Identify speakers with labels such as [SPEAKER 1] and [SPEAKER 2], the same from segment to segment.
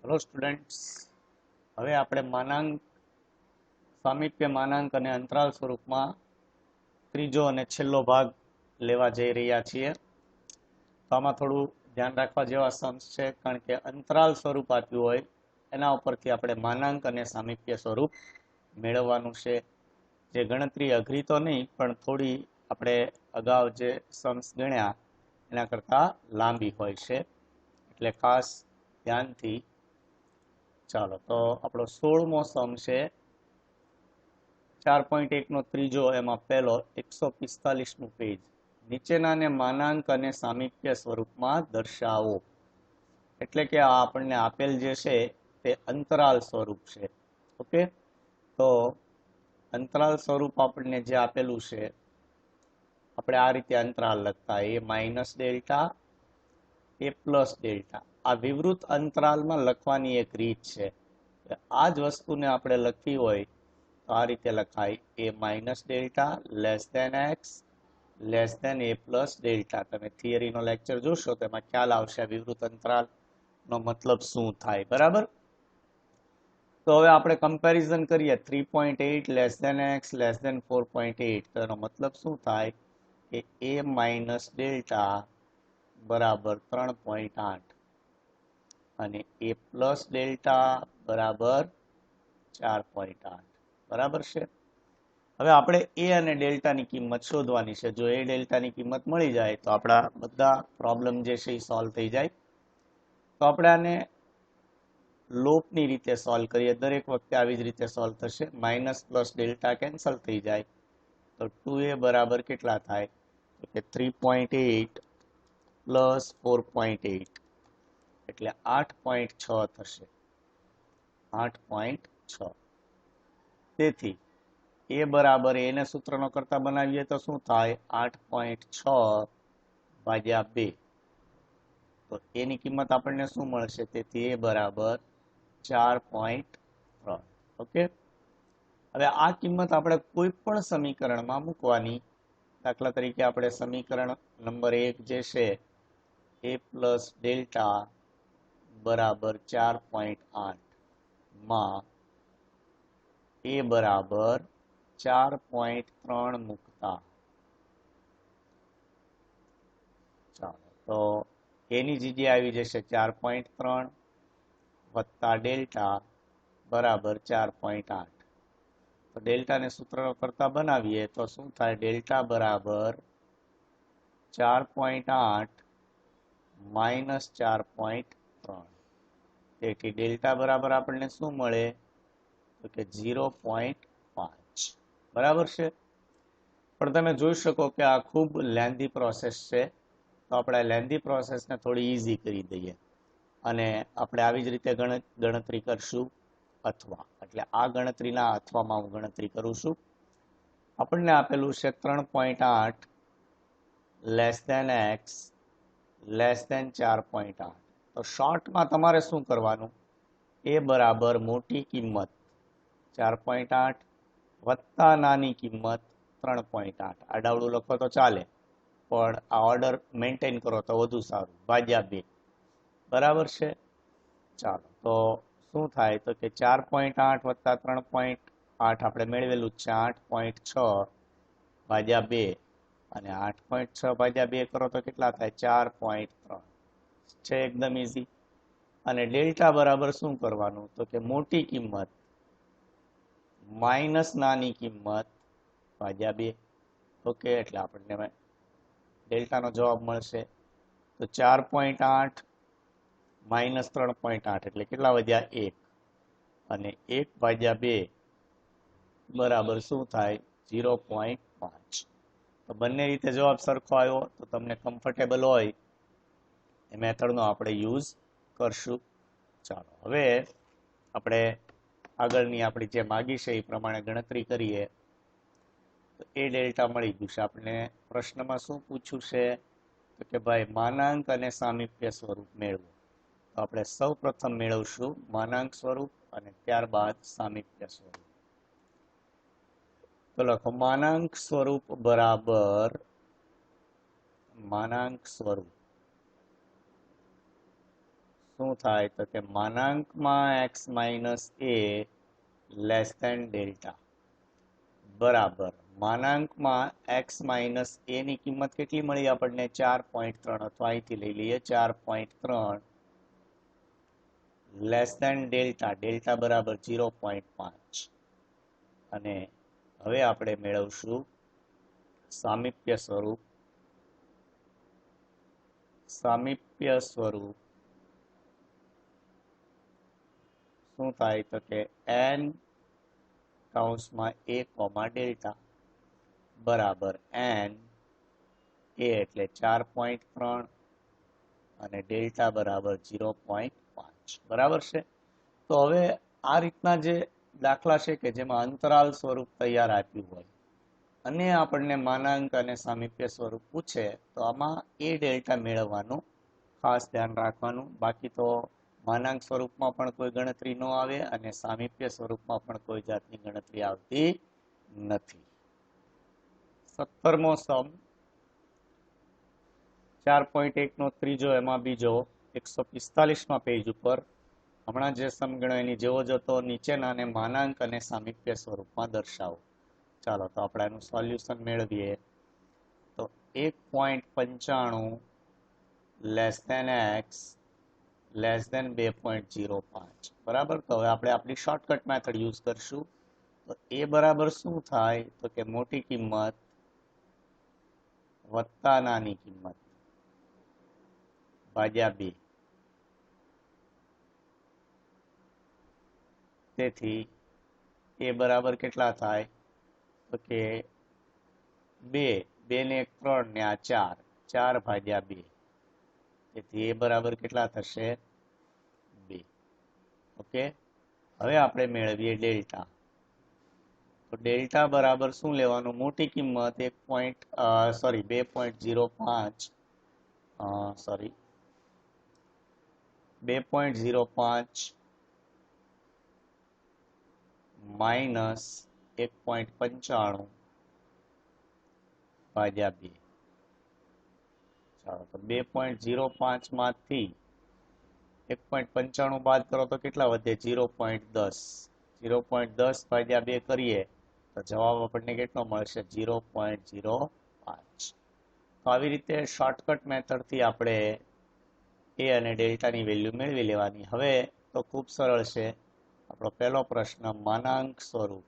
[SPEAKER 1] Hello students. હવે આપણે માનાંક સામીપ્ય માનાંક અને અંતરાલ સ્વરૂપમાં ત્રીજો અને છેલ્લો ભાગ લેવા જઈ રહ્યા છીએ। તો આમાં થોડું ધ્યાન રાખવા જેવા સમ્સ છે, કારણ કે અંતરાલ સ્વરૂપ આપ્યું હોય એના ઉપરથી આપણે માનાંક અને સામીપ્ય સ્વરૂપ મેળવવાનું છે। જે ગણતરી અઘરી તો નહીં, પણ થોડી આપણે અગાઉ જે સમ્સ ગણ્યા એના કરતાં લાંબી હોય છે, એટલે ખાસ ધ્યાનથી ચાલો। તો આપણો 16મો સમ છે 4.1 નો ત્રીજો, એમાં પહેલો 145મું પેજ। નીચેનાને માનાંક અને સામીપ્ય સ્વરૂપમાં દર્શાવો। એટલે કે આ આપણને આપેલ જે છે તે અંતરાલ સ્વરૂપ છે। ઓકે, તો અંતરાલ સ્વરૂપ આપણને જે આપેલું છે, આપણે આ રીતે અંતરાલ લખતા એ માઇનસ ડેલ્ટા એ પ્લસ ડેલ્ટા। આ વિવૃત અંતરાલમાં લખવાની એક રીત છે। આ જ વસ્તુને આપણે લખવી હોય તો આ રીતે લખાય A minus delta less than x less than A plus delta. તમે થિયરીનો લેક્ચર જોશો તો એમાં ખ્યાલ આવશે વિવૃત અંતરાલનો મતલબ શું થાય, બરાબર। તો હવે આપણે કમ્પેરિઝન કરીએ 3.8 less than x less than 4.8, તો એનો મતલબ શું થાય કે એ માઇનસ ડેલ્ટા બરાબર 3.8 અને એ પ્લસ ડેલ્ટા બરાબર 4.8, બરાબર છે। હવે આપણે એ અને ડેલ્ટાની કિંમત શોધવાની છે। જો એ ડેલ્ટાની કિંમત મળી જાય તો આપણા બધા પ્રોબ્લેમ જે છે એ સોલ્વ થઈ જાય। તો આપણે આને લોપની રીતે સોલ્વ કરીએ। દરેક વખતે આવી જ રીતે સોલ્વ થશે। માઇનસ પ્લસ ડેલ્ટા કેન્સલ થઈ જાય તો 2a બરાબર કેટલા થાય તો કે 3.8 પ્લસ 4.8 એટલે 8.6 થશે, 8.6। તેથી એ બરાબર એને સૂત્રનો કરતા બનાવીએ તો શું થાય 8.6 ભાગ્યા 2, તો એની કિંમત આપણને શું મળશે, તેથી એ બરાબર 4.3। ઓકે, હવે આ કિંમત આપણે કોઈ પણ સમીકરણમાં મૂકવાની। દાખલા તરીકે આપણે સમીકરણ નંબર 1 જે છે એ પ્લસ ડેલ્ટા બરાબર 4.8 માં એ બરાબર 4.3 મૂકતા, ચાલો તો એની જગ્યાએ આવી જશે 4.3 વત્તા ડેલ્ટા બરાબર 4.8। તો ડેલ્ટાને સૂત્રનો કરતા બનાવીએ તો શું થાય, ડેલ્ટા બરાબર 4.8 માઇનસ 4.3। તેથી ડેલ્ટા બરાબર આપણને શું મળે તો કે 0.5, બરાબર છે। પણ તમે જોઈ શકો કે આ ખૂબ લેન્ધી પ્રોસેસ છે, તો આપણે લેન્ધી પ્રોસેસને થોડી ઇઝી કરી દઈએ અને આપણે આવી જ રીતે ગણતરી કરશું। અથવા એટલે આ ગણતરીના અથવામાં હું ગણતરી કરું છું। આપણને આપેલું છે 3.8 less than x less than 4.8। તો શોર્ટમાં તમારે શું કરવાનું, એ બરાબર મોટી કિંમત 4.8 વત્તા નાની કિંમત 3.8। આડાવડું લખો તો ચાલે, પણ આ ઓર્ડર મેન્ટેન કરો તો વધુ સારું, ભાગ્યા 2, બરાબર છે। ચાલો તો શું થાય તો કે 4.8 વત્તા 3.8 આપણે મેળવેલું છે 8.6 ભાગ્યા 2, અને 8.6 ભાગ્યા 2 કરો તો કેટલા થાય 4.3 છે, એકદમ ઈઝી। અને ડેલ્ટા બરાબર શું કરવાનું તો કે મોટી કિંમત માઇનસ નાની કિંમત ભાગ્યા 2। ઓકે, એટલે આપણને ડેલ્ટાનો જવાબ મળશે તો 4.8 માઇનસ 3.8 એટલે કેટલા વધ્યા 1, અને 1 ભાગ્યા 2 બરાબર શું થાય 0.5। તો બંને રીતે જવાબ સરખો આવ્યો, તો તમને કમ્ફર્ટેબલ હોય એ મેથડનો આપણે યુઝ કરશું। ચાલો હવે આપણે આગળની આપણી જે માગી છે એ પ્રમાણે ગણતરી કરીએ। તો એ ડેલ્ટા મળી ગયું છે। આપણે પ્રશ્નમાં શું પૂછ્યું છે તો કે ભાઈ માનાંક અને સામીપ્ય સ્વરૂપ મેળવો। તો આપણે સૌ પ્રથમ મેળવશું માનાંક સ્વરૂપ અને ત્યારબાદ સામીપ્ય સ્વરૂપ। તો લખો માનાંક સ્વરૂપ બરાબર માનાંક સ્વરૂપ શું થાય તો કે માનાંકમાં x માઇનસ એ લેસ ધેન ડેલ્ટા બરાબર માનાંકમાં x માઇનસ એ ની કિંમત કેટલી મળી આપણને 4.3 અથવા અહીંથી લઈ લઈએ 4.3 લેસ ધેન ડેલ્ટા ડેલ્ટા બરાબર 0.5 અને હવે આપણે મેળવશું સામીપ્ય સ્વરૂપ શું થાય તો કે n કૌંસમાં a કોમા ડેલ્ટા બરાબર n a એટલે 4.3 અને ડેલ્ટા બરાબર 0.5 બરાબર છે. તો હવે આ રીતના જે દાખલા છે કે જેમાં અંતરાલ સ્વરૂપ તૈયાર આપ્યું હોય અને આપણને માનાંક અને સામીપ્ય સ્વરૂપ પૂછે તો આમાં એ ડેલ્ટા મેળવવાનું ખાસ ધ્યાન રાખવાનું. બાકી તો માનાંક સ્વરૂપમાં પણ કોઈ ગણતરી ન આવે અને સામીપ્ય સ્વરૂપમાં પણ કોઈ જાતની ગણતરી આવતી નથી. 17મો સમ 4.1 નો ત્રીજો એમાં બીજો 145માં પેજ ઉપર હમણાં જે સમ ગણ્યો એની જેવો જ હતો. નીચેનાને માનાંક અને સામીપ્ય સ્વરૂપમાં દર્શાવો. ચાલો તો આપણે એનું સોલ્યુશન મેળવીએ. તો 1.95 less than x less than 2.05 બરાબર. તો હવે આપણે આપણી શોર્ટકટ મેથડ યુઝ કરશું. તો એ બરાબર શું થાય તો કે મોટી કિંમત વત્તા નાની કિંમત ભાગ્યા 2. તેથી એ બરાબર કેટલા થાય તો કે 2 ને 1 3 ને આ 4 ભાગ્યા 2. તેથી એ બરાબર કેટલા થશે 2. ઓકે. હવે આપણે મેળવીએ ડેલ્ટા. તો ડેલ્ટા બરાબર શું લેવાનું મોટી કિંમત 2.05 માઇનસ 1.95 ભાગ્યા 2. ચાલો તો 2.05 માંથી 1.95 બાદ કરો તો કેટલા વધે 0.10. 0.10 ભાગ્યા 2 કરીએ તો જવાબ આપણને કેટલો મળશે 0.05. તો આવી રીતે શોર્ટકટ મેથડથી આપણે એ અને ડેલ્ટાની વેલ્યુ મેળવી લેવાની. હવે તો ખૂબ સરળ છે. આપણો પહેલો પ્રશ્ન માનાંક સ્વરૂપ.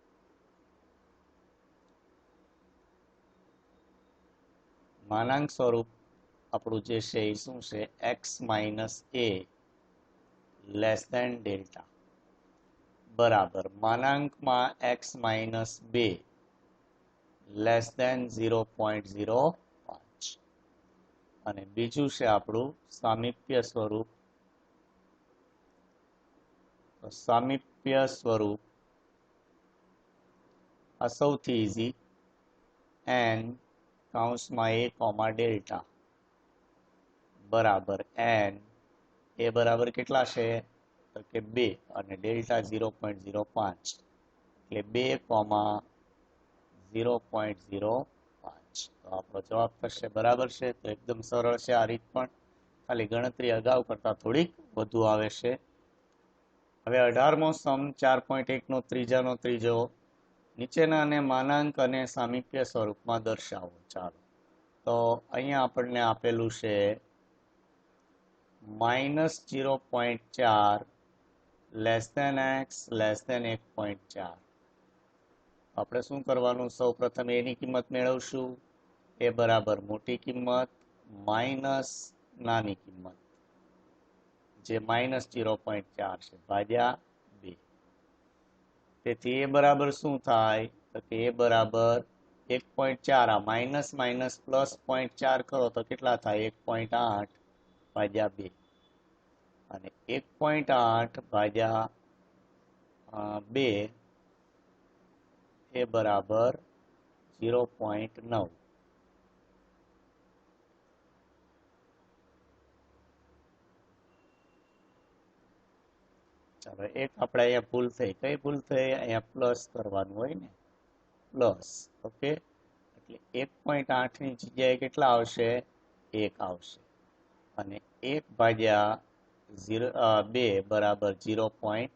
[SPEAKER 1] માનાંક સ્વરૂપ આપણું જે છે એ શું છે x માઇનસ એ લેસ ધેન ડેલ્ટા બરાબર માનાંકમાં x માઇનસ 2 લેસ ધેન 0.05 અને બીજું છે આપણું સામીપ્ય સ્વરૂપ. સામીપ્ય સ્વરૂપ આ સૌથી ઈઝી n કૌંસમાં a કોમા ડેલ્ટા બરાબર n એ બરાબર કેટલા છે તો કે 2 અને ડેલ્ટા 0.05 એટલે 2,0.05. તો આપણો જવાબ થશે બરાબર છે. તો એકદમ સરળ છે આ રીત પણ, ખાલી ગણતરી અગાઉ કરતા થોડીક વધુ આવે છે. હવે 18મો સમ 4.1 નો ત્રીજાનો ત્રીજો નીચેનાને માનાંક અને સામીપ્ય સ્વરૂપમાં દર્શાવો. ચાલો તો અહીંયા આપણને આપેલું છે -0.4 less than x less than 1.4. આપણે શું કરવાનું સૌ પ્રથમ એની કિંમત મેળવશું. એ બરાબર મોટી કિંમત માઇનસ નાની કિંમત જે -0.4 છે ભાગ્યા 2. તેથી એ બરાબર શું થાય તો કે એ બરાબર 1.4 આ માઇનસ માઇનસ પ્લસ 0.4 કરો તો કેટલા થાય 1.8 ભાગ્યા 2 અને 1.8 ભાગ્યા 2 એ બરાબર 0.9. ચાલો એક આપણે અહીંયા ભૂલ થઈ. કઈ ભૂલ થઈ અહીંયા પ્લસ કરવાનું હોય ને પ્લસ. ઓકે એટલે 1.8 ની જગ્યાએ કેટલા આવશે 1 આવશે અને 1 ભાગ્યા 2 બરાબર 0.5.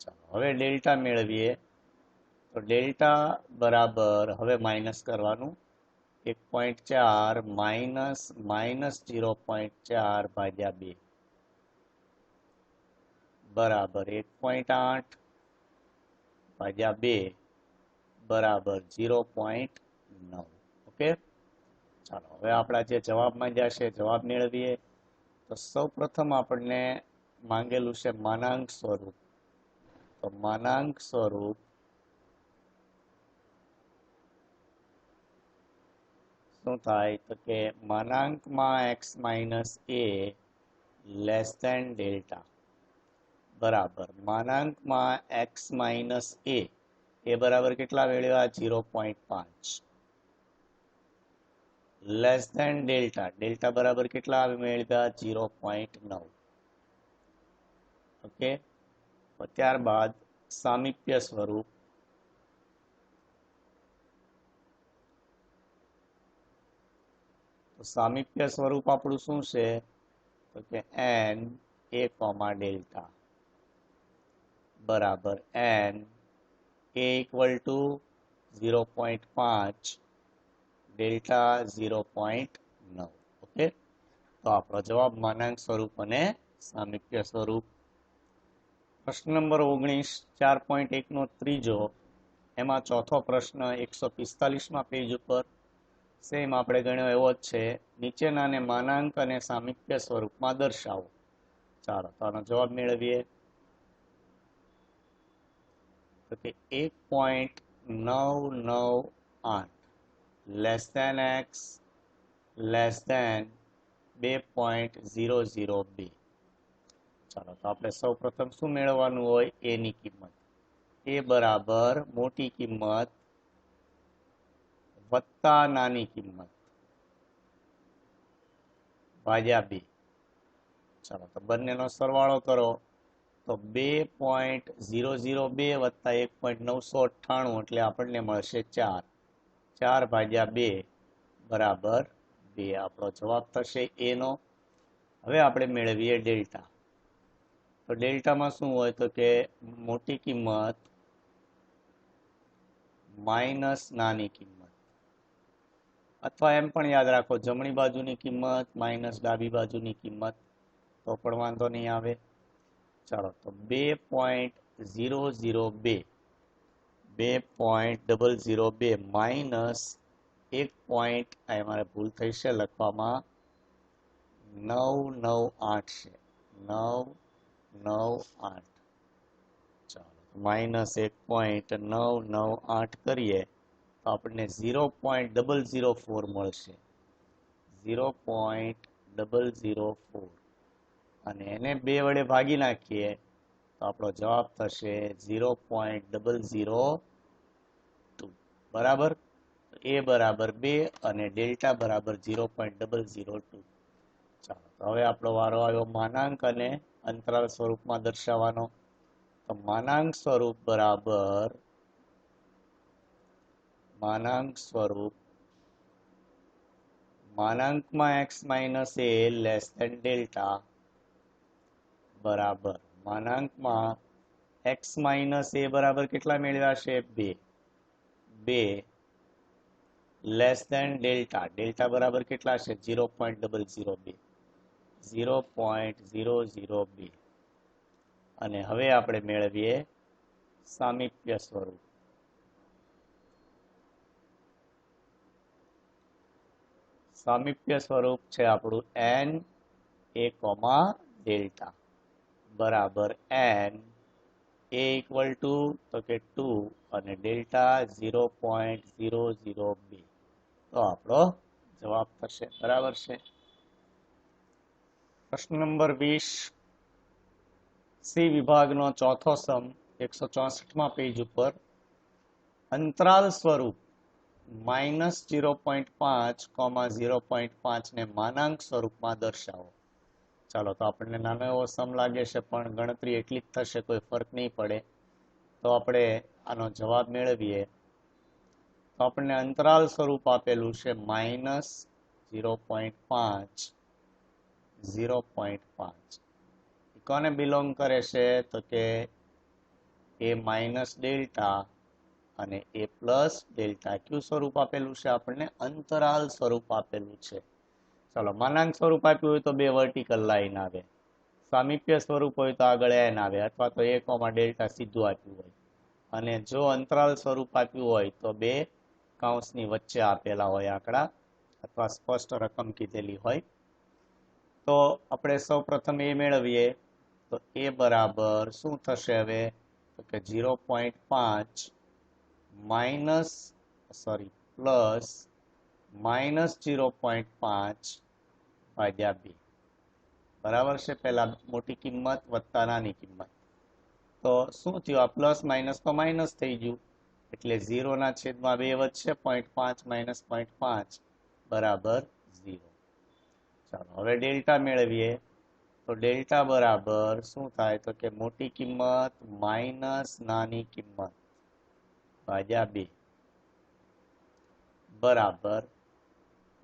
[SPEAKER 1] ચાલો હવે ડેલ્ટા મેળવીએ. તો ડેલ્ટા બરાબર હવે માઇનસ કરવાનું 1.4 માઇનસ માઇનસ 0.4 ભાગ્યા 2 બરાબર 1.8 ભાગ્યા 2 બરાબર 0.9. ઓકે, ચાલો હવે આપણા જે જવાબમાં જશે જવાબ મેળવીએ. તો સૌ પ્રથમ આપણને માંગેલું છે માનાંક સ્વરૂપ. તો માનાંક સ્વરૂપ શું થાય તો કે માનાંકમાં x minus a less than delta બરાબર માનાંકમાં x માઇનસ a એ બરાબર કેટલા મેળવ્યા 0.5 લેસ ધેન ડેલ્ટા ડેલ્ટા બરાબર કેટલા મેળવ્યા 0.9. ઓકે, ત્યારબાદ સામીપ્ય સ્વરૂપ. તો સામીપ્ય સ્વરૂપ આપણું શું છે તો કે n a કોમા ડેલ્ટા બરાબર n a equal to 0.5 delta 0.9. Okay, તો આપણો જવાબ માનાંક સ્વરૂપ અને સામીપ્ય સ્વરૂપ. પ્રશ્ન નંબર 19 4.1 નો ત્રીજો, એમાં ચોથો પ્રશ્ન 145માં પેજ ઉપર સેમ આપણે ગણ્યો એવો જ છે. નીચેનાને માનાંક અને સામીપ્ય સ્વરૂપમાં દર્શાવો. ચાલો તો આનો જવાબ મેળવીએ. તો કે 1.998 less than x less than 2.002. ચાલો તો આપણે સૌ પ્રથમ શું મેળવવાનું હોય એ ની કિંમત. એ બરાબર મોટી કિંમત વત્તા નાની કિંમત ભાગ્યા 2. ચાલો તો બંનેનો સરવાળો કરો તો 2.002 વત્તા 1.998 એટલે આપણને મળશે 4. 4 ભાગ્યા 2 બરાબર 2. આપણો જવાબ થશે એ નો. હવે આપણે મેળવીએ ડેલ્ટા. તો ડેલ્ટામાં શું હોય તો કે મોટી કિંમત માઇનસ નાની કિંમત, અથવા એમ પણ યાદ રાખો જમણી બાજુની કિંમત માઇનસ ડાબી બાજુની કિંમત, તો પણ વાંધો નહીં આવે. ચાલો તો 2.002 માઇનસ 1. મારે ભૂલ થઈ છે લખવામાં 998 છે 998. ચાલો માઇનસ 1.998 કરીએ તો આપણને 0.004 મળશે 0.004 અને એને 2 વડે ભાગી નાખીએ તો આપણો જવાબ થશે 0.002. બરાબર, એ બરાબર 2 અને ડેલ્ટા બરાબર 0.002. ચાલો તો હવે આપણો વારો આવ્યો માનાંક અને અંતરાલ સ્વરૂપમાં દર્શાવવાનો. તો માનાંક સ્વરૂપ બરાબર માનાંક સ્વરૂપ માનાંકમાં x minus a less than delta બરાબર માનાંકમાં x માઇનસ a બરાબર કેટલા મેળવ્યા છે 2 લેસ ધેન ડેલ્ટા ડેલ્ટા બરાબર કેટલા છે 0.002. અને હવે આપણે મેળવીએ સામીપ્ય સ્વરૂપ. સામીપ્ય સ્વરૂપ છે આપણું n a કોમા ડેલ્ટા બરાબર n a ઇક્વલ ટુ તો કે 2 અને ડેલ્ટા 0.002. તો આપણો જવાબ થશે. બરાબર છે. પ્રશ્ન નંબર 20 સી વિભાગનો ચોથો સમ 164માં પેજ ઉપર અંતરાલ સ્વરૂપ -0.5, 0.5 ને માનાંક સ્વરૂપમાં દર્શાવો. ચાલો તો આપણને નાનો એવો સમ લાગે છે પણ ગણતરી એટલી જ થશે, કોઈ ફરક નહીં પડે. તો આપણે આનો જવાબ મેળવીએ. તો આપણને અંતરાલ સ્વરૂપ આપેલું છે -0.5 0.5 કોને બિલોંગ કરે છે તો કે એ માઇનસ ડેલ્ટા અને એ પ્લસ ડેલ્ટા. કયું સ્વરૂપ આપેલું છે આપણને? અંતરાલ સ્વરૂપ આપેલું છે. ચલો, માનાંક સ્વરૂપ આપ્યું હોય તો બે વર્ટિકલ લાઈન આવે, સામીપ્ય સ્વરૂપ હોય તો આગળ એન આવે, અથવા તો એ કોમા ડેલ્ટા સીધું આપ્યું હોય, અને જો અંતરાલ સ્વરૂપ આપ્યું હોય તો બે કૌંસની વચ્ચે આપેલા હોય આંકડા, અથવા સ્પષ્ટ રકમ કીધેલી હોય. તો આપણે સૌ પ્રથમ એ મેળવીએ. તો એ બરાબર શું થશે હવે? તો કે 0.5 માઇનસ પ્લસ માઇનસ 0.5 ભાગ્યા 2. બરાબર છે? પહેલા મોટી કિંમત વત્તા નાની કિંમત. તો શું થયું? આ પ્લસ માઇનસ તો માઇનસ થઈ ગયું, એટલે 0 ના છેદમાં 2 વધશે. 0.5 માઇનસ 0.5 બરાબર 0. ચાલો, હવે ડેલ્ટા મેળવીએ. તો ડેલ્ટા બરાબર શું થાય? તો કે મોટી કિંમત માઇનસ નાની કિંમત ભાગ્યા 2 બરાબર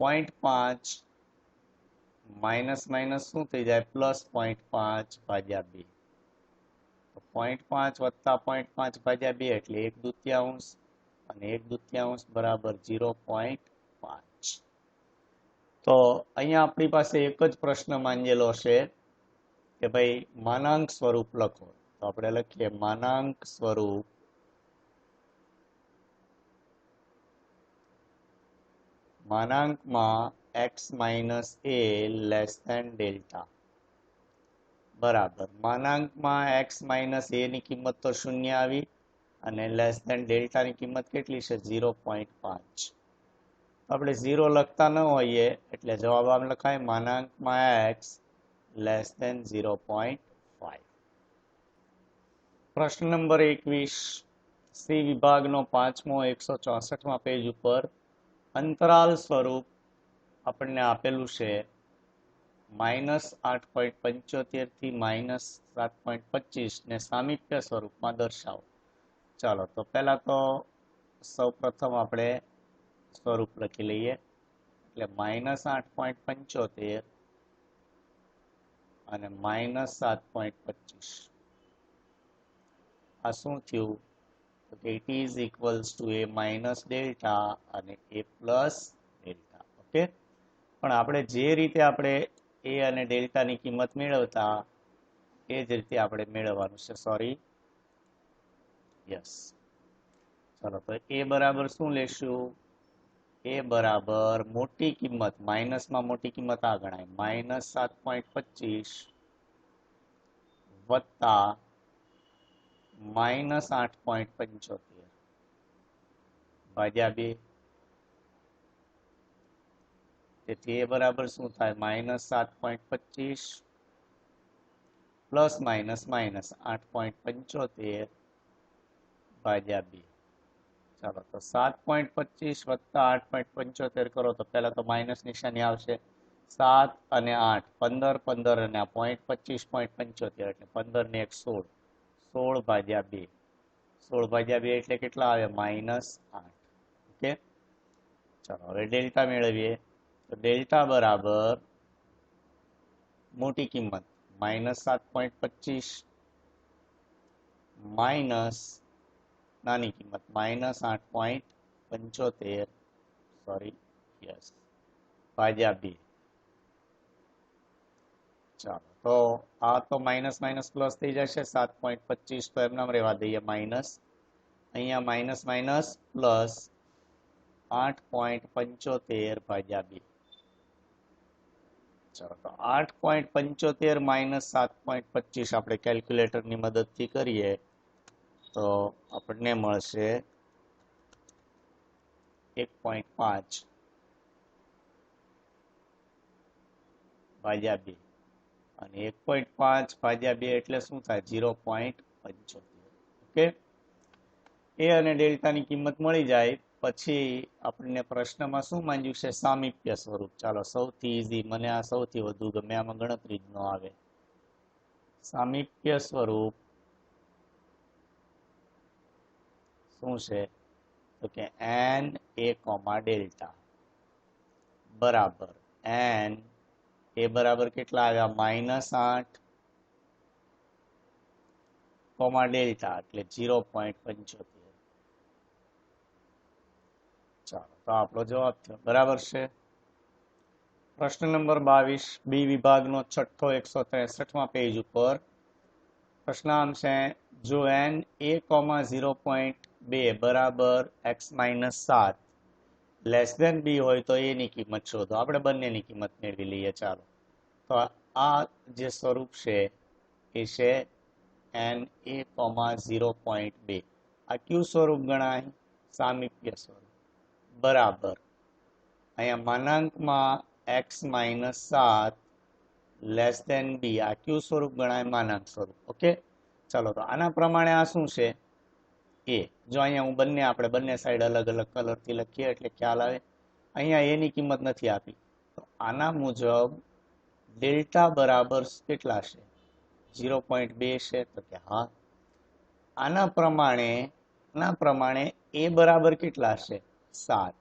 [SPEAKER 1] 0.5 માઇનસ માઇનસ શું થઈ જાય? પ્લસ 0.5 ભાગ્યા 2. તો 0.5 વત્તા 0.5 ભાગ્યા 2 એટલે 1/2, અને 1/2 બરાબર 0.5. તો અહીંયા આપણી પાસે એક જ પ્રશ્ન માંગેલો છે કે ભાઈ માનાંક સ્વરૂપ લખો. તો આપણે લખીએ માનાંક સ્વરૂપ માનાંકમાં x minus a less than delta બરાબર માનાંકમાં x માઇનસ a ની કિંમત તો 0 આવી, અને લેસ ધેન ડેલ્ટા ની કિંમત કેટલી છે? 0.5. આપણે 0 લખતા ન હોઈએ એટલે જવાબ આમ લખાય માનાંકમાં x લેસ ધેન 0.5. પ્રશ્ન નંબર 21 સી વિભાગનો 5મો 164મા પેજ ઉપર અંતરાલ સ્વરૂપ આપણને આપેલું છે -8.75 થી -7.25 ને સામીપ્ય સ્વરૂપમાં દર્શાવો. ચાલો, તો પહેલા તો સૌ પ્રથમ આપણે સ્વરૂપ લખી લઈએ. એટલે -8.75 અને -7.25. આ શું થયું? તો કે it is equals to a minus delta અને a પ્લસ ડેલ્ટા. ઓકે, પણ આપણે જે રીતે આપણે a અને ડેલ્ટાની કિંમત મેળવતા એ જ રીતે આપણે મેળવવાનું છે. Sorry, yes. ચાલો, તો a બરાબર શું લેશું? a બરાબર મોટી કિંમત, માઇનસમાં મોટી કિંમત આ ગણાય, -7.25 વત્તા -8.75 ભાગ્યા 2. તેથી એ બરાબર શું થાય? -7.25 પ્લસ માઇનસ માઇનસ 8.75 ભાગ્યા 2. ચાલો, તો 7.25 વત્તા 8.75 કરો તો પહેલા તો માઇનસ નિશાની આવશે. 7 અને 8 15, 15 અને 0.25.75 એટલે 15 ને 1 16, 16 ભાગ્યા 2. 16 ભાગ્યા 2 એટલે કેટલા આવે? -8. ઓકે, ચાલો હવે ડેલ્ટા મેળવીએ. તો ડેલ્ટા બરાબર મોટી કિંમત -7.25 માઇનસ નાની કિંમત -8.75 સોરી યસ ભાગ્યા 2. ચાલો, તો આ તો માઇનસ માઇનસ પ્લસ થઈ જશે. 7.25 તો એમનામ રહેવા દઈએ માઇનસ, અહીંયા માઇનસ માઇનસ પ્લસ 8.75 ભાગ્યા 2. ચાલો, તો 8.75 માઇનસ 7.25 આપણે કેલ્ક્યુલેટરની મદદથી કરીએ તો આપણને મળશે 1.5 ભાગ્યા 2, અને 1.5 ભાગ્યા 2 એટલે શું થાય? 0.75. ઓકે, એ અને ડેલ્ટાની કિંમત મળી જાય પછી આપણને પ્રશ્નમાં શું માંગ્યું છે? સામીપ્ય સ્વરૂપ. ચાલો, સૌથી ઈઝી, મને આ સૌથી વધુ ગમે, આમાં ગણતરી જ ન આવે. સામીપ્ય સ્વરૂપ શું છે? તો કે n a, ડેલ્ટા બરાબર n એ બરાબર કેટલા આવ્યા -8 કોમા ડેલ્ટા એટલે 0.75. ચાલો તો આપણો જવાબ થયો બરાબર છે. પ્રશ્ન નંબર 22 બી વિભાગનો છઠ્ઠો 163માં પેજ ઉપર પ્રશ્નાંક છે જો n a, 0.2 બરાબર x-7 લેસ ધેન બી હોય તો a ની કિંમત શોધો. આપણે બંનેની કિંમત મેળવી લઈએ. ચાલો તો આ જે સ્વરૂપ છે એ છે n a, 0.2. આ કયું સ્વરૂપ ગણાય? સામીપ્ય સ્વરૂપ. બરાબર અહીંયા માનાંકમાં x-7 લેસ ધેન બી. આ કયું સ્વરૂપ ગણાય? માનાંક સ્વરૂપ. ઓકે, ચાલો તો આના પ્રમાણે આ શું છે? એ. જો અહીંયા હું આપણે બંને સાઈડ અલગ અલગ કલરથી લખીએ એટલે ખ્યાલ આવે. અહીંયા એની કિંમત નથી આપી તો આના મુજબ ડેલ્ટા બરાબર કેટલા છે? 0.2 છે તો કે હા. આના પ્રમાણે એ બરાબર કેટલા છે? 7.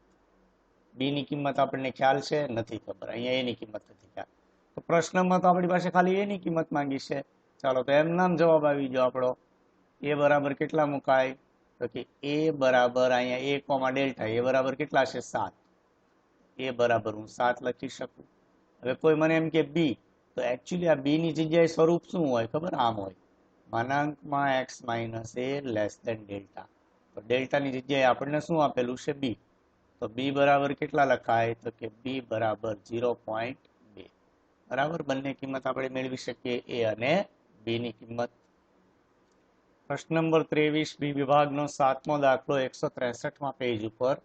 [SPEAKER 1] બી ની કિંમત આપણને ખ્યાલ છે? નથી ખબર. અહીંયા એની કિંમત નથી ખ્યાલ. તો પ્રશ્નમાં તો આપણી પાસે ખાલી એની કિંમત માંગી છે. ચાલો તો એમ નામ જવાબ આવી ગયો આપણો. એ બરાબર કેટલા મુકાય? તો કે એ બરાબર અહીંયા એ કોમા ડેલ્ટા એ બરાબર કેટલા છે? 7. એ બરાબર હું 7 લખી શકું. હવે કોઈ મને એમ કે બી, તો એકચ્યુઅલી આ બી ની જગ્યાએ સ્વરૂપ શું હોય ખબર? આમ હોય માનાંકમાં x-a લેસ ધેન ડેલ્ટા. તો ડેલ્ટાની જગ્યાએ આપણને શું આપેલું છે? બી. તો બી બરાબર કેટલા લખાય? તો કે બી બરાબર 0.2. બરાબર બંને કિંમત આપણે મેળવી શકીએ, એ અને બી ની કિંમત. પ્રશ્ન નંબર 23 બી વિભાગનો 7મો દાખલો 163માં પેજ ઉપર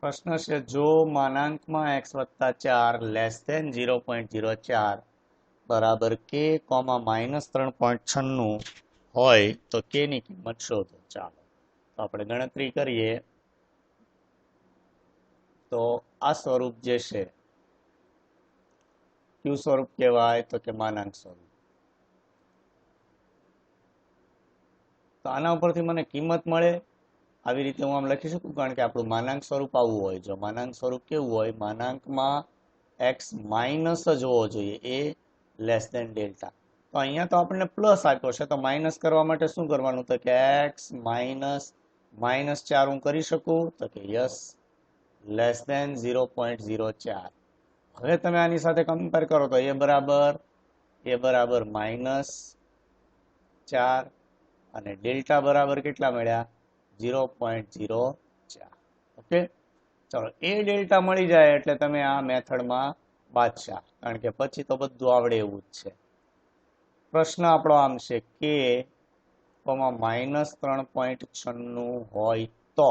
[SPEAKER 1] પ્રશ્ન છે જો માનાંકમાં x+4 લેસ ધેન 0.04 બરાબર k, -3.96 હોય તો k ની કિંમત શોધો. ચાલો તો આપણે ગણતરી કરીએ. તો આ સ્વરૂપ જે છે કયું સ્વરૂપ કહેવાય? તો કે માનાંક સ્વરૂપ. તો આના ઉપરથી મને કિંમત મળે આવી રીતે હું આમ લખી શકું, કારણ કે આપણું માનાંક સ્વરૂપ આવું હોય. જો માનાંક સ્વરૂપ કેવું હોય? માનાંકમાં x માઇનસ જ હોવો જોઈએ, એ લેસ ધેન ડેલ્ટા. તો અહીંયા તો આપણને પ્લસ આપ્યો છે, તો માઇનસ કરવા માટે શું કરવાનું? તો કે x -4 હું કરી શકું? તો કે યસ, લેસ ધેન 0.04. હવે તમે આની સાથે કમ્પેર કરો તો એ બરાબર -4 અને ડેલ્ટા બરાબર કેટલા મળ્યા? 0.04. ઓકે, ચલો એ ડેલ્ટા મળી જાય એટલે તમે આ મેથડમાં બાદશાહ, કારણ કે પછી તો બધું આવડે એવું જ છે. પ્રશ્ન આપણો આમ છે કે -3.96 હોય તો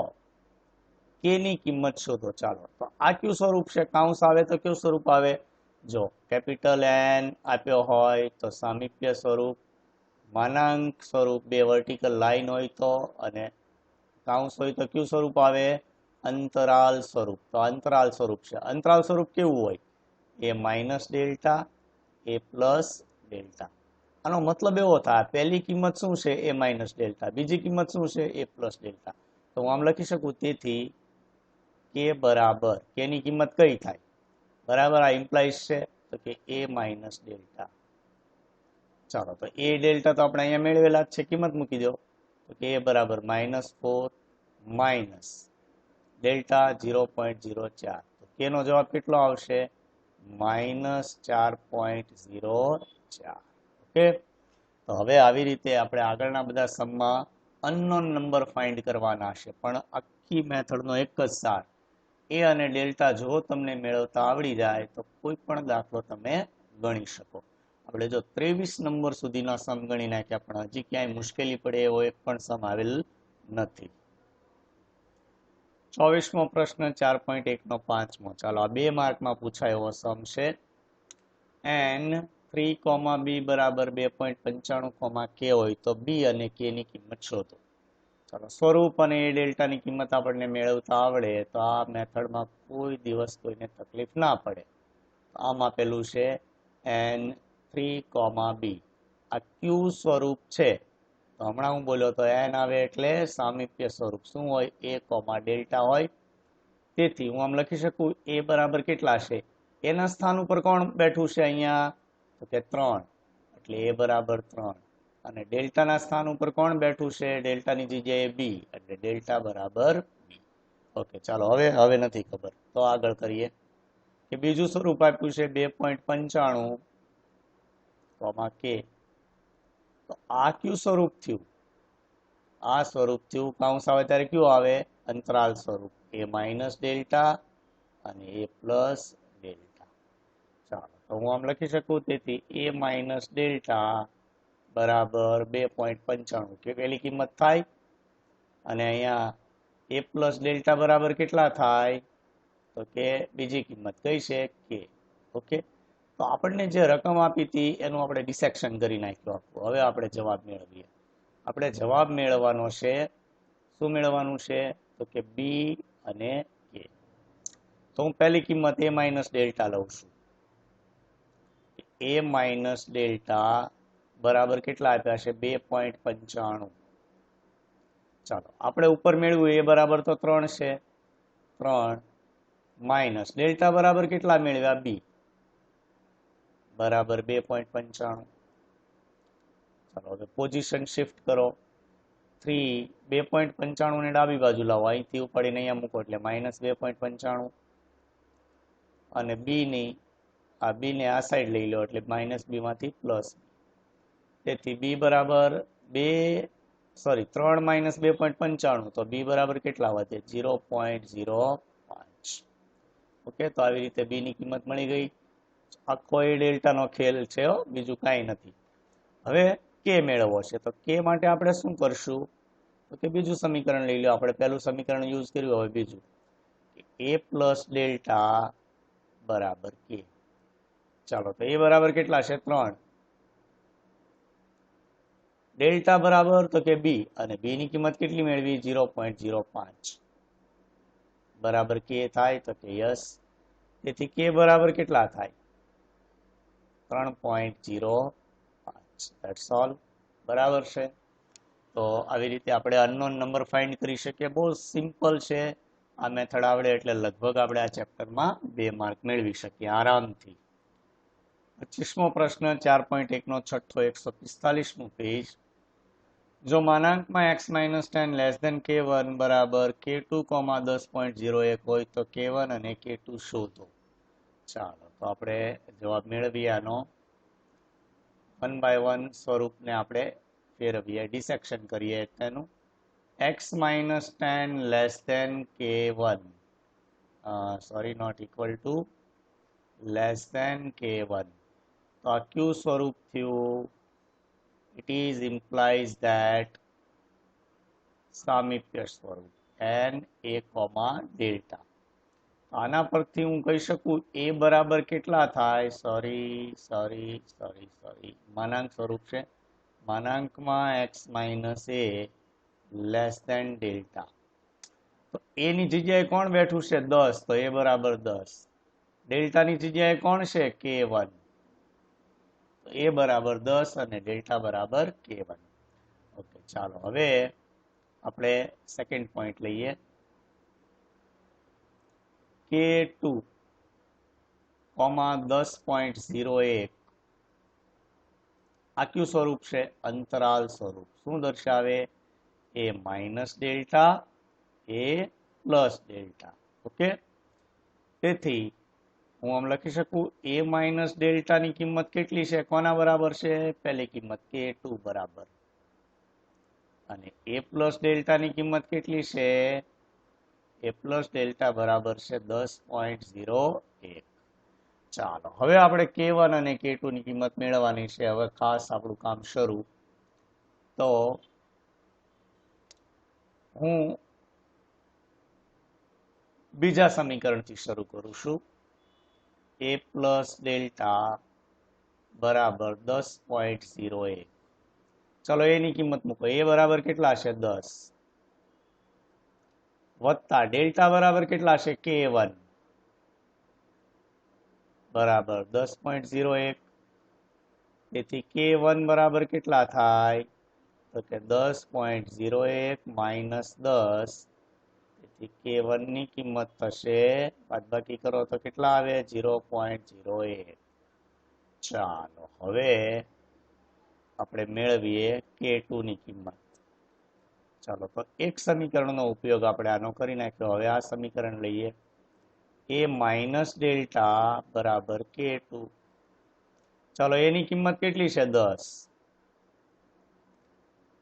[SPEAKER 1] કે ની કિંમત શોધો. ચાલો તો આ કયું સ્વરૂપ છે? કાઉન્સ આવે તો કયું સ્વરૂપ આવે? જો કેપિટલ N આપ્યો હોય તો સામીપ્ય સ્વરૂપ, માનાંક સ્વરૂપ બે વર્ટિકલ લાઈન હોય તો, અને કાઉન્સ હોય તો કયું સ્વરૂપ આવે? અંતરાલ સ્વરૂપ. તો અંતરાલ સ્વરૂપ છે. અંતરાલ સ્વરૂપ કેવું હોય? એ માઇનસ ડેલ્ટા, એ પ્લસ ડેલ્ટા. આનો મતલબ એવો થાય પહેલી કિંમત શું છે? એ માઇનસ ડેલ્ટા. બીજી કિંમત શું છે? એ પ્લસ ડેલ્ટા. તો હું આમ લખી શકું. તેથી કે બરાબર, કે ની કિંમત કઈ થાય? બરાબર આ ઇમ્પ્લાઇઝ છે તો કે એ માઇનસ ડેલ્ટા. ચાલો તો એ ડેલ્ટા તો આપણે અહીંયા મેળવેલા જ છે, કિંમત મૂકી દો. તો કે એ બરાબર -4 માઇનસ ડેલ્ટા 0.04. તો કે નો જવાબ કેટલો આવશે? -4.04. ઓકે, તો હવે આવી રીતે આપણે આગળના બધા સમમાં અનનોન નંબર ફાઇન્ડ કરવાના છે, પણ આખી મેથડનો એક જ સાર, એ અને ડેલ્ટા જો તમને મેળવતા આવડી જાય તો કોઈ પણ દાખલો તમે ગણી શકો. આપણે જો 23 નંબર સુધીના સમ ગણી નાખ્યા, પણ હજી ક્યાંય મુશ્કેલી પડે એવો એક પણ સમ આવેલ નથી. 24મો પ્રશ્ન 4.1 નો 5મો. ચાલો આ 2 માર્કમાં પૂછાય એવો સમ છે. n 3, b બરાબર 2.95, k હોય તો b અને k ની કિંમત શોધો. ચાલો સ્વરૂપ અને એ ડેલ્ટાની કિંમત આપણને મેળવતા આવડે તો આ મેથડમાં કોઈ દિવસ કોઈને તકલીફ ના પડે. આમ આપેલું છે n 3, b. આ ક્યુ સ્વરૂપ છે? તો હમણાં હું બોલ્યો તો n આવે એટલે સામીપ્ય સ્વરૂપ. શું હોય? a, ડેલ્ટા હોય. તેથી હું આમ લખી શકું એ બરાબર કેટલા છે? એના સ્થાન ઉપર કોણ બેઠું છે અહીંયા? તો કે 3, એટલે a બરાબર 3. અને ડેલ્ટાના સ્થાન ઉપર કોણ બેઠું છે? ડેલ્ટાની જગ્યાએ b, એટલે ડેલ્ટા બરાબર b. ઓકે, ચાલો હવે નથી ખબર તો આગળ કરીએ કે બીજું સ્વરૂપ આપ્યું છે 2.95 કોમા k. તો આ કયું સ્વરૂપ થયું? આ સ્વરૂપ થયું, કૌંસ આવે ત્યારે કયું આવે? અંતરાલ સ્વરૂપ, a માઇનસ ડેલ્ટા અને a પ્લસ ડેલ્ટા. ચાલો, તો હું આમ લખી શકું, તેથી a માઇનસ ડેલ્ટા બરાબર 2.95 કે પેલી કિંમત થાય, અને અહીંયા a પ્લસ ડેલ્ટા બરાબર કેટલા થાય? તો કે બીજી કિંમત કઈ છે? કે. ઓકે, તો આપણને જે રકમ આપી હતી એનું આપણે ડિસેક્શન કરી નાખ્યું આખું. હવે આપણે જવાબ મેળવીએ. આપણે જવાબ મેળવવાનો છે, શું મેળવવાનું છે? તો કે બી અને કે. તો હું પહેલી કિંમત a માઇનસ ડેલ્ટા લઉં છું. a માઇનસ ડેલ્ટા બરાબર કેટલા આપ્યા છે? 2.95. ચાલો, આપણે ઉપર મેળવ્યું a બરાબર તો 3 છે, 3 માઇનસ ડેલ્ટા બરાબર કેટલા મેળવ્યા? b બરાબર 2.95. ચાલો, હવે પોઝિશન શિફ્ટ કરો. 3 2.95 ને ડાબી બાજુ લાવો, અહીંથી ઉપાડીને અહીંયા મૂકો એટલે માઇનસ 2.95. અને બી ને આ સાઈડ લઈ લો એટલે માઇનસ બી માંથી પ્લસ. તેથી બી બરાબર 3 માઇનસ 2.95, તો બી બરાબર કેટલા વધે? 0.05. ઓકે, તો આવી રીતે બી ની કિંમત મળી ગઈ. આખો એ ડેલ્ટાનો ખેલ છે, બીજું કાંઈ નથી. હવે કે મેળવવો છે, તો કે માટે આપણે શું કરશું? તો કે બીજું સમીકરણ લઈ લો. આપણે પહેલું સમીકરણ યુઝ કર્યું, હવે બીજું, a પ્લસ ડેલ્ટા બરાબર કે. ચાલો, તો a બરાબર કેટલા છે? 3. ડેલ્ટા બરાબર તો કે b, અને b ની કિંમત કેટલી મેળવી? 0.05 બરાબર કે થાય, તો કે યસ. તેથી કે બરાબર કેટલા થાય? 3.05. That's all. બરાબર છે. તો આવી રીતે આપણે અનનોન નંબર ફાઇન્ડ કરી શકીએ. બહુ સિમ્પલ છે. આ મેથડ આવડે એટલે લગભગ આપણે આ ચેપ્ટરમાં 2 માર્ક મેળવી શકીએ આરામથી. 25મો પ્રશ્ન 4.1 નો છઠ્ઠો 145મું પેજ. જો માનાંકમાં x minus 10 less than k1 બરાબર k2, 10.01 હોય તો k1 અને k2 શોધો. ચાલો, તો આપણે જવાબ મેળવીએ. આનો 1 બાય 1 સ્વરૂપને આપણે ફેરવીએ, ડિસેક્શન કરીએ. તેનું x minus 10 less than k1, sorry, not equal to, less than k1. તો આ કયું સ્વરૂપ થયું? It is implies that સામીપ્ય સ્વરૂપ n a કોમા ડેલ્ટા. આના પરથી હું કહી શકું a બરાબર કેટલા થાય? સોરી, માનાંક સ્વરૂપ છે. માનાંકમાં x minus a less than delta. તો a ની જગ્યાએ કોણ બેઠું છે? 10, તો a બરાબર 10. ડેલ્ટાની જગ્યાએ કોણ છે? k1, તો a બરાબર 10 અને ડેલ્ટા બરાબર k1. ઓકે, ચાલો હવે આપણે સેકન્ડ પોઈન્ટ લઈએ. k2, 10.01 આ કયું સ્વરૂપ છે? અંતરાલ સ્વરૂપ. શું દર્શાવે? a minus delta, a plus delta. Okay, તેથી હું આમ લખી શકું, a માઇનસ ડેલ્ટાની કિંમત કેટલી છે? કોના બરાબર છે? પહેલી કિંમત k2 બરાબર. અને a પ્લસ ડેલ્ટાની કિંમત કેટલી છે? a પ્લસ ડેલ્ટા બરાબર છે 10.01. ચાલો, હવે આપણે k1 અને k2 ની કિંમત મેળવવાની છે. હવે ખાસ આપણું કામ શરૂ. તો હું બીજા સમીકરણથી શરૂ કરું છું. a પ્લસ ડેલ્ટા બરાબર 10.01. ચલો, એની કિંમત મૂકો. a બરાબર કેટલા છે? 10 વત્તા ડેલ્ટા બરાબર કેટલા છે? k1 બરાબર 10.01. તેથી k1 બરાબર કેટલા થાય? તો કે 10.01 માઇનસ 10, તેથી K1 ની કિંમત થશે, બાદબાકી કરો તો કેટલા આવે? 0.08. ચાલો હવે આપણે મેળવીએ K2 ની કિંમત. ચાલો તો એક સમીકરણનો ઉપયોગ આપણે આનો કરી નાખ્યો. હવે આ સમીકરણ લઈએ, A માઇનસ ડેલ્ટા બરાબર K2. ચાલો એની કિંમત કેટલી છે? 10.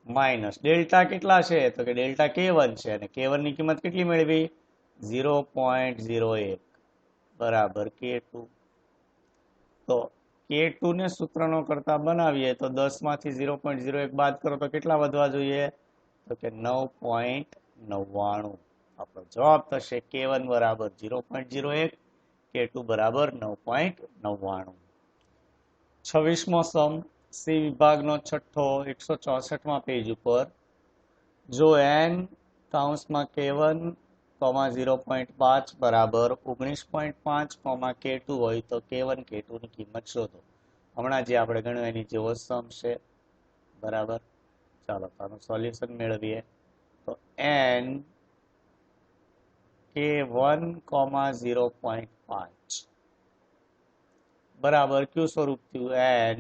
[SPEAKER 1] માઇનસ ડેલ્ટા કેટલા છે? તો કે ડેલ્ટા K1 છે, અને K1 ની કિંમત કેટલી મેળવી? 0.01 બરાબર K2. તો K2 ને સૂત્રનો કરતા બનાવીએ તો 10 માંથી 0.01 બાદ કરો તો કેટલા વધવા જોઈએ? તો કે 9.99. આપણો જવાબ થશે K1 બરાબર 0.01, K2 બરાબર 9.99. 26મો સમ, સી વિભાગનો છઠ્ઠો, 164માં પેજ ઉપર. જો n કૌંસમાં K1, 0.5 બરાબર 19.5, K2 હોય તો K1 K2 ની કિંમત શોધો. હમણાં જે આપણે ગણ્યું એની જેવો સમ છે, બરાબર. ચાલો આનું સોલ્યુશન મેળવીએ. તો n K1, 0.5 બરાબર કયું સ્વરૂપ થયું? n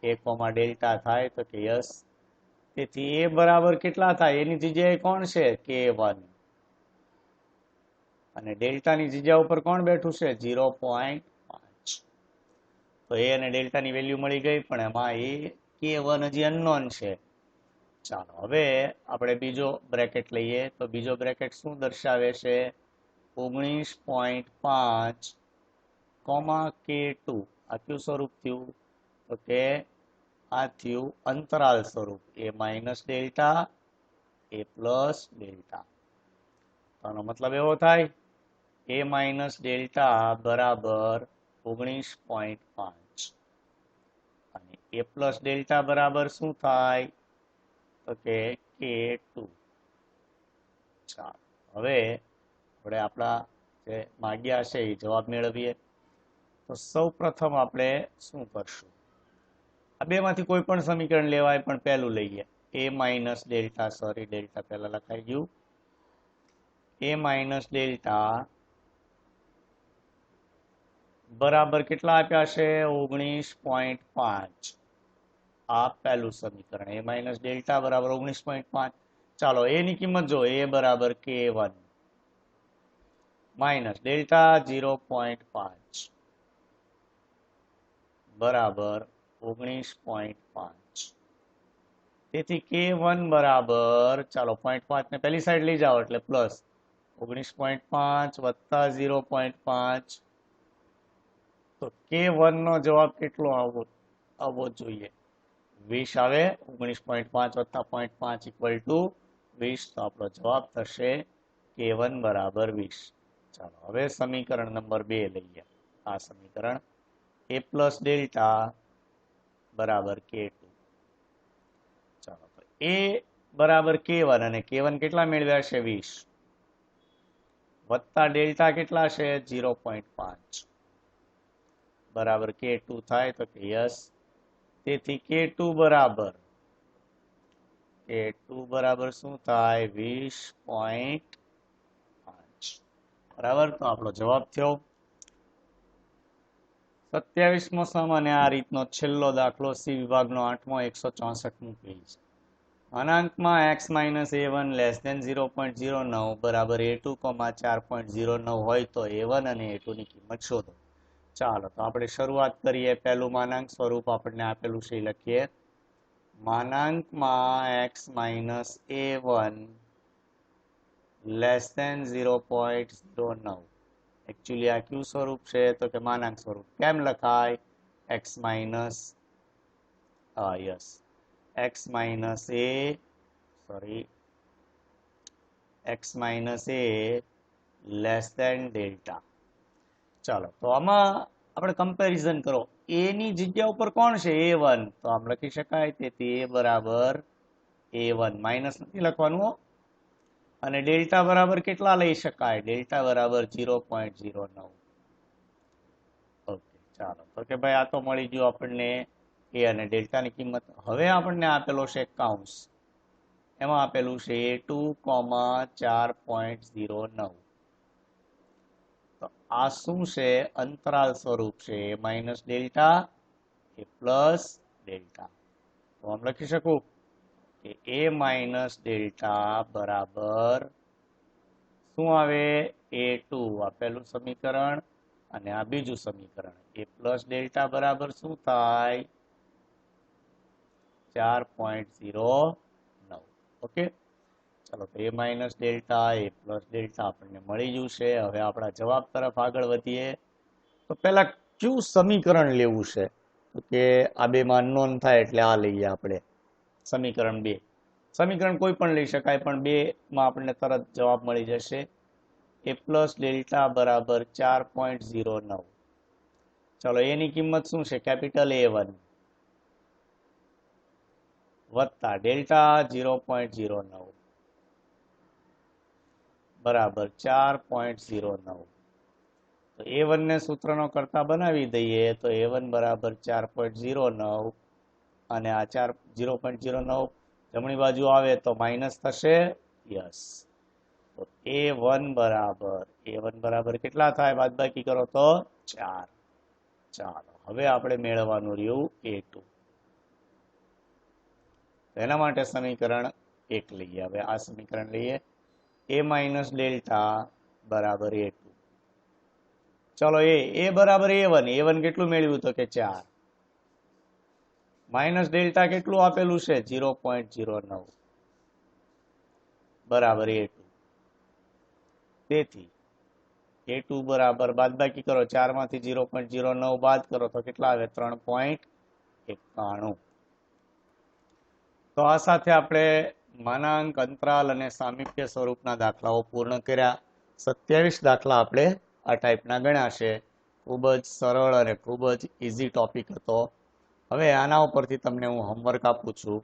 [SPEAKER 1] a, ડેલ્ટા થાય તો કે યસ. તેથી a બરાબર કેટલા થાય? એની જગ્યાએ કોણ છે? K1. અને ડેલ્ટાની જગ્યા ઉપર કોણ બેઠું છે? 0.5. તો a અને ડેલ્ટાની વેલ્યુ મળી ગઈ, પણ એમાં એ K1 હજી અનનોન છે. ચાલો હવે આપણે બીજો બ્રેકેટ લઈએ. તો બીજો બ્રેકેટ શું દર્શાવે છે? 19.5, K2. આ કયું સ્વરૂપ થયું? તો કે આ થયું અંતરાલ સ્વરૂપ, a minus delta, a plus delta. આનો મતલબ એવો થાય, a માઇનસ ડેલ્ટા બરાબર 19.5 અને a પ્લસ ડેલ્ટા બરાબર શું થાય? તો કે K2. ચાલો હવે આપણે આપણા જે માગ્યા છે એ જવાબ મેળવીએ. તો સૌ પ્રથમ આપણે શું કરશું? આ બેમાંથી કોઈ પણ સમીકરણ લેવાય, પણ પહેલું લઈએ, a minus delta, sorry delta પહેલા લખાઈ ગયું, a માઇનસ ડેલ્ટા બરાબર કેટલા આપ્યા છે? 19.5. આ પહેલું સમીકરણ, a માઇનસ ડેલ્ટા બરાબર 19.5. ચાલો a ની કિંમત જો, a બરાબર K1 માઇનસ ડેલ્ટા 0.5 બરાબર 19.5. તેથી K1 બરાબર, ચાલો 0.5 ને પહેલી સાઈડ લઈ જાઓ એટલે પ્લસ 19.5 વત્તા 0.5. તો K1 નો જવાબ કેટલો આવવો જોઈએ? 20 આવે. 19.5 વત્તા 0.5 ઇક્વલ ટુ 20. તો આપણો જવાબ થશે K1 બરાબર 20. ચાલો હવે સમીકરણ નંબર 2 લઈએ. આ સમીકરણ a પ્લસ ડેલ્ટા બરાબર K2. ચાલો તો a બરાબર K1, અને K1 કેટલા મેળવ્યા છે? 20 વત્તા ડેલ્ટા કેટલા છે? 0.5 બરાબર K2 થાય તો કે યસ. તેથી K2 બરાબર શું થાય? 20.5 બરાબર. તો આપણો જવાબ થયો. 27મો સમ અને આ રીતનો છેલ્લો દાખલો, સી વિભાગનો 8મો, 164મું પેજ. અનંતમાં x minus a1 less than 0.09 બરાબર a2, 4.09 હોય તો a1 અને a2 ની કિંમત શોધો. ચાલો તો આપણે શરૂઆત કરીએ. પહેલું માનાંક સ્વરૂપ આપણને આપેલું છે, લખીએ. માનાંકમાં x minus a1 less than 0.09. Actually આ કયું સ્વરૂપ છે? તો કે માનાંક સ્વરૂપ. કેમ લખાય? x minus yes x minus a, sorry x minus a less than delta. ચાલો તો આમાં આપણે કમ્પેરિઝન કરો. a ની જગ્યા ઉપર કોણ છે? a1. તો આમ લખી શકાય. તેથી a બરાબર a1, માઇનસ નથી લખવાનું. અને ડેલ્ટા બરાબર કેટલા લઈ શકાય? ડેલ્ટા બરાબર 0.09. ઓકે ચાલો તો કે ભાઈ આ તો મળી ગયું આપણને a અને ડેલ્ટાની કિંમત. હવે આપણને આપેલો છે કૌંસ એમાં આપેલું છે A2, 4.09. તો આ શું છે? અંતરાલ સ્વરૂપ છે. A minus delta, A plus delta. તો આમ લખી શકું કે A માઇનસ ડેલ્ટા બરાબર શું આવે? A2 આપેલું સમીકરણ અને આ બીજું સમીકરણ. A પ્લસ ડેલ્ટા બરાબર શું થાય? 4.09. ઓકે, ચાલો તો A minus delta, A plus delta આપણને મળી ગયું છે. હવે આપણા જવાબ તરફ આગળ વધીએ. તો પહેલા કયું સમીકરણ લેવું છે? તો કે આ બેમાં અનનોન થાય એટલે આ લઈએ આપણે, સમીકરણ 2. સમીકરણ કોઈ પણ લઈ શકાય, પણ 2 માં આપણને તરત જવાબ મળી જશે. A પ્લસ ડેલ્ટા બરાબર 4.09. ચાલો એની કિંમત શું છે? કેપિટલ A1 વત્તા ડેલ્ટા 0.09 બરાબર 4.09. તો A1 ને સૂત્રનો કરતા બનાવી દઈએ તો A1 બરાબર 4.09 અને આ 0.09 જમણી બાજુ આવે તો માઇનસ થશે. યસ, તો A1 બરાબર કેટલા થાય? બાદબાકી કરો તો 4. ચાલો હવે આપણે મેળવવાનું રહ્યું A2. એના માટે સમીકરણ 1 લઈએ. હવે આ સમીકરણ લઈએ. A માઇનસ ડેલ્ટા બરાબર A2. ચલો A બરાબર A1 કેટલું મેળવ્યું? તો કે 4. માઇનસ ડેલ્ટા કેટલું આપેલું છે? 0.09 બરાબર A2. તેથી A2 બરાબર બાદબાકી કરો, 4 માંથી 0.09 બાદ કરો તો કેટલા આવે? 3.91. તો આ સાથે આપણે માનાંક, અંતરાલ અને સામીપ્ય સ્વરૂપના દાખલાઓ પૂર્ણ કર્યા. 27 દાખલા આપણે આ ટાઈપના ગણ્યા છે. ખૂબ જ સરળ અને ખૂબ જ ઇઝી ટોપિક હતો. હવે આના ઉપરથી તમને હું હોમવર્ક આપું છું.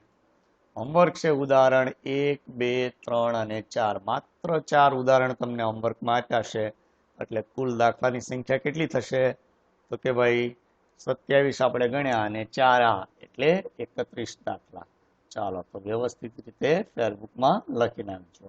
[SPEAKER 1] હોમવર્ક છે ઉદાહરણ 1, 2, 3 અને 4. માત્ર 4 ઉદાહરણ તમને હોમવર્કમાં આપ્યા છે. એટલે કુલ દાખલાની સંખ્યા કેટલી થશે? તો કે ભાઈ 27 આપણે ગણ્યા અને 4 એટલે 31 દાખલા. ચાલો તો વ્યવસ્થિત રીતે ફેરબુકમાં લખી નાખજો.